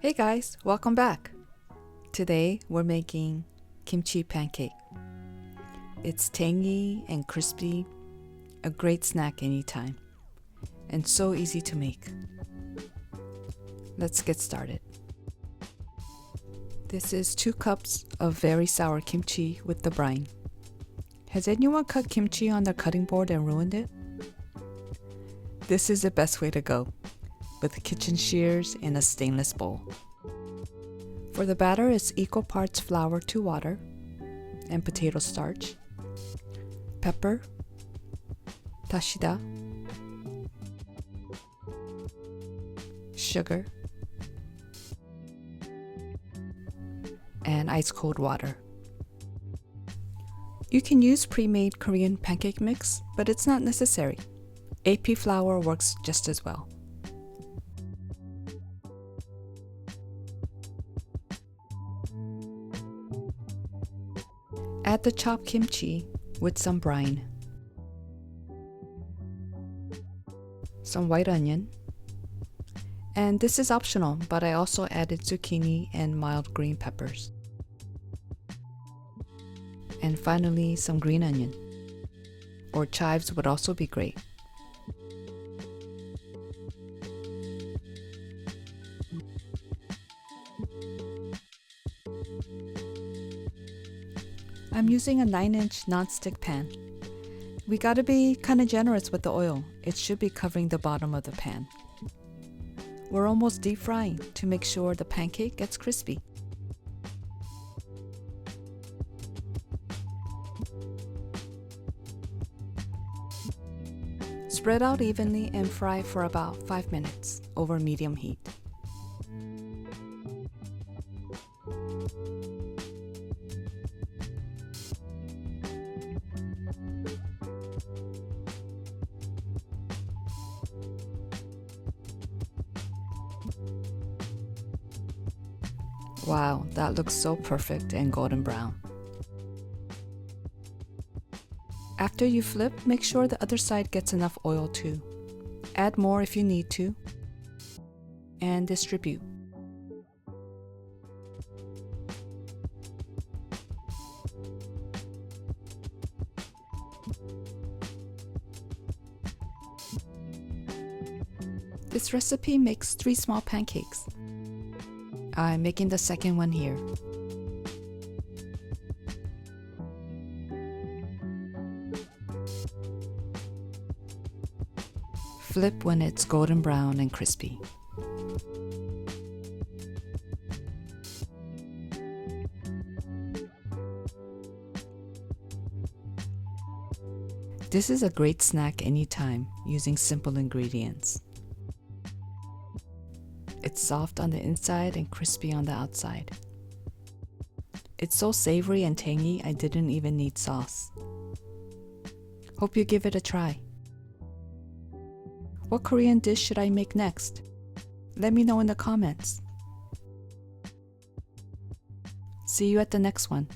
Hey guys, welcome back. Today we're making kimchi pancake. It's tangy and crispy, a great snack anytime, and so easy to make. Let's get started. This is 2 cups of very sour kimchi with the brine. Has anyone cut kimchi on their cutting board and ruined it? This is the best way to go, with kitchen shears in a stainless bowl. For the batter, it's equal parts flour to water and potato starch, pepper, dashida, sugar, and ice cold water. You can use pre-made Korean pancake mix, but it's not necessary. AP flour works just as well. Add the chopped kimchi with some brine, some white onion, and this is optional, but I also added zucchini and mild green peppers. And finally, some green onion, or chives would also be great. I'm using a 9-inch non-stick pan. We gotta be kinda generous with the oil. It should be covering the bottom of the pan. We're almost deep frying to make sure the pancake gets crispy. Spread out evenly and fry for about 5 minutes over medium heat. Wow, that looks so perfect and golden brown. After you flip, make sure the other side gets enough oil too. Add more if you need to, and distribute. This recipe makes 3 small pancakes. I'm making the second one here. Flip when it's golden brown and crispy. This is a great snack anytime using simple ingredients. It's soft on the inside and crispy on the outside. It's so savory and tangy, I didn't even need sauce. Hope you give it a try. What Korean dish should I make next? Let me know in the comments. See you at the next one.